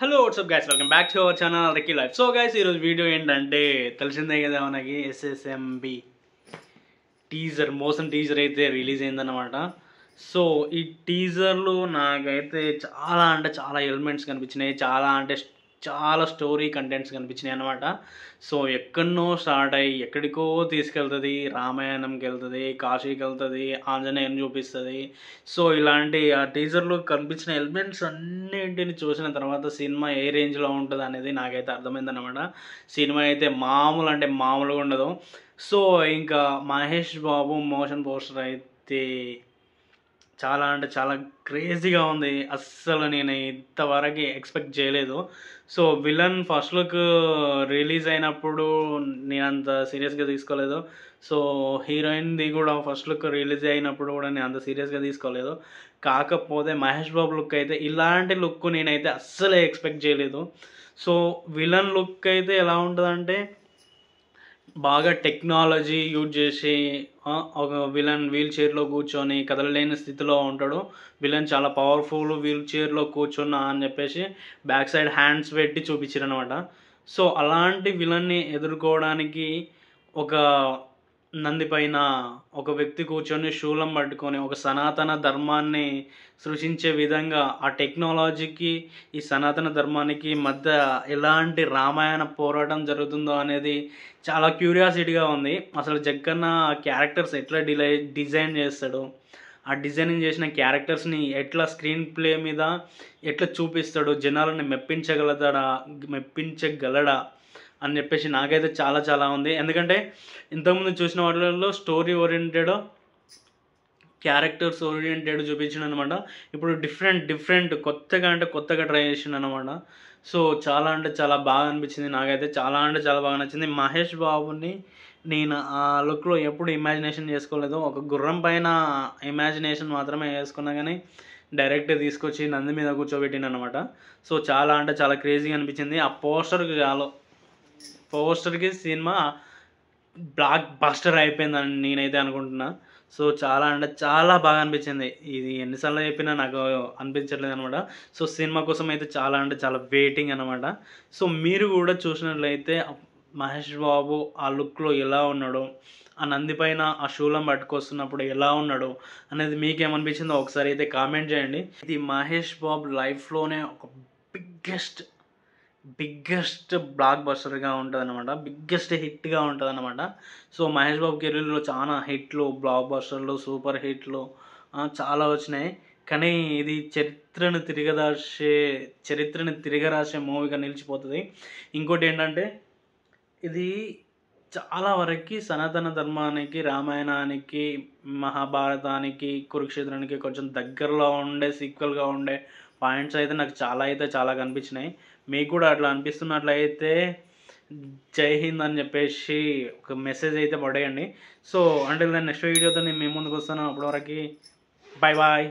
Hello what's up guys, welcome back to our channel Ricky Life. So guys, ఈరోజు video ఏంటంటే తెలిసిందే కదా మనకి ఎస్ఎస్ఎంబి టీజర్, మోషన్ టీజర్ అయితే రిలీజ్ అయిందన్నమాట. సో ఈ టీజర్లో నాకైతే చాలా అంటే చాలా ఎలిమెంట్స్ కనిపించినాయి, చాలా స్టోరీ కంటెంట్స్ కనిపించినాయి అనమాట. సో ఎక్కడనో స్టార్ట్ అయ్యి ఎక్కడికో తీసుకెళ్తుంది, రామాయణంకి వెళ్తుంది, కాశీకి వెళ్తుంది, ఆంజనేయుని చూపిస్తుంది. సో ఇలాంటి ఆ టీజర్లో కనిపించిన ఎలిమెంట్స్ అన్నింటిని చూసిన తర్వాత సినిమా ఏ రేంజ్లో ఉంటుంది అనేది నాకైతే అర్థమైందన్నమాట. సినిమా అయితే మామూలు అంటే మామూలుగా ఉండదు. సో ఇంకా మహేష్ బాబు మోషన్ పోస్టర్ అయితే చాలా అంటే చాలా క్రేజీగా ఉంది. అస్సలు నేను ఇంతవరకు ఎక్స్పెక్ట్ చేయలేదు. So villain first look release అయినప్పుడు నేను అంత సీరియస్గా తీసుకోలేదు. సో హీరోయిన్ది కూడా ఫస్ట్ లుక్ రిలీజ్ అయినప్పుడు కూడా నేను అంత సీరియస్గా తీసుకోలేదు. కాకపోతే మహేష్ బాబు లుక్ అయితే ఇలాంటి లుక్ నేనైతే అస్సలే ఎక్స్పెక్ట్ చేయలేదు. సో విలన్ లుక్ అయితే ఎలా ఉంటుందంటే బాగా టెక్నాలజీ యూజ్ చేసి ఒక విలన్ వీల్ చైర్లో కూర్చొని కదలలేని స్థితిలో ఉంటాడు. విలన్ చాలా పవర్ఫుల్, వీల్ చైర్లో కూర్చున్నా అని చెప్పేసి బ్యాక్ సైడ్ హ్యాండ్స్ పెట్టి చూపించారు అనమాట. సో అలాంటి విలన్ని ఎదుర్కోవడానికి ఒక నంది పైన ఒక వ్యక్తి కూర్చొని శూలం పట్టుకొని ఒక సనాతన ధర్మాన్ని సృష్టించే విధంగా ఆ టెక్నాలజీకి ఈ సనాతన ధర్మానికి మధ్య ఎలాంటి రామాయణ పోరాటం జరుగుతుందో అనేది చాలా క్యూరియాసిటీగా ఉంది. అసలు జగ్గన్న క్యారెక్టర్స్ ఎట్లా డిజైన్ చేస్తాడు, ఆ డిజైనింగ్ చేసిన క్యారెక్టర్స్ని ఎట్లా స్క్రీన్ ప్లే మీద ఎట్లా చూపిస్తాడు, జనాలని మెప్పించగలడా అని చెప్పేసి నాకైతే చాలా చాలా ఉంది. ఎందుకంటే ఇంతకుముందు చూసిన వాటిల్లో స్టోరీ ఓరియంటెడ్, క్యారెక్టర్స్ ఓరియంటెడ్ చూపించాడు అనమాట. ఇప్పుడు డిఫరెంట్ కొత్తగా ట్రై చేసిండు అనమాట. సో చాలా అంటే చాలా బాగా అనిపించింది. నాకైతే చాలా అంటే చాలా బాగా నచ్చింది. మహేష్ బాబుని నేను ఆ లుక్లో ఎప్పుడు ఇమాజినేషన్ చేసుకోలేదు. ఒక గుర్రం పైన ఇమాజినేషన్ మాత్రమే చేసుకున్నా, కానీ డైరెక్ట్ తీసుకొచ్చి నంది మీద కూర్చోబెట్టిండు అనమాట. సో చాలా అంటే చాలా క్రేజీగా అనిపించింది. ఆ పోస్టర్కి సినిమా బ్లాక్ బస్టర్ అయిపోయిందని నేనైతే అనుకుంటున్నా. సో చాలా అంటే చాలా బాగా అనిపించింది. ఇది ఎన్నిసార్లు చెప్పినా నాకు అనిపించట్లేదు అనమాట. సో సినిమా కోసం అయితే చాలా అంటే చాలా వెయిటింగ్ అనమాట. సో మీరు కూడా చూసినట్లయితే మహేష్ బాబు ఆ లుక్లో ఎలా ఉన్నాడో, ఆ నంది పైన ఆ శూలం పట్టుకొస్తున్నప్పుడు ఎలా ఉన్నాడో అనేది మీకేమనిపించిందో ఒకసారి అయితే కామెంట్ చేయండి. ఇది మహేష్ బాబు లైఫ్లోనే ఒక బిగ్గెస్ట్ బ్లాక్ బస్టర్గా ఉంటుంది అనమాట, బిగ్గెస్ట్ హిట్గా ఉంటుంది అనమాట. సో మహేష్ బాబు కెరీర్లో చాలా హిట్లు, బ్లాక్ బస్టర్లు, సూపర్ హిట్లు చాలా వచ్చినాయి. కానీ ఇది చరిత్రను తిరగరాసే మూవీగా నిలిచిపోతుంది. ఇంకోటి ఏంటంటే ఇది చాలా వరకు సనాతన ధర్మానికి, రామాయణానికి, మహాభారతానికి, కురుక్షేత్రానికి కొంచెం దగ్గరలో ఉండే సీక్వెల్గా ఉండే పాయింట్స్ అయితే నాకు చాలా కనిపించినాయి. మీకు కూడా అట్లా అనిపిస్తున్నట్లయితే జై హింద్ అని చెప్పేసి ఒక మెసేజ్ అయితే పడేయండి. సో అంటే నెక్స్ట్ వీడియోతో నేను మీ ముందుకు వస్తాను. అప్పటివరకు బాయ్.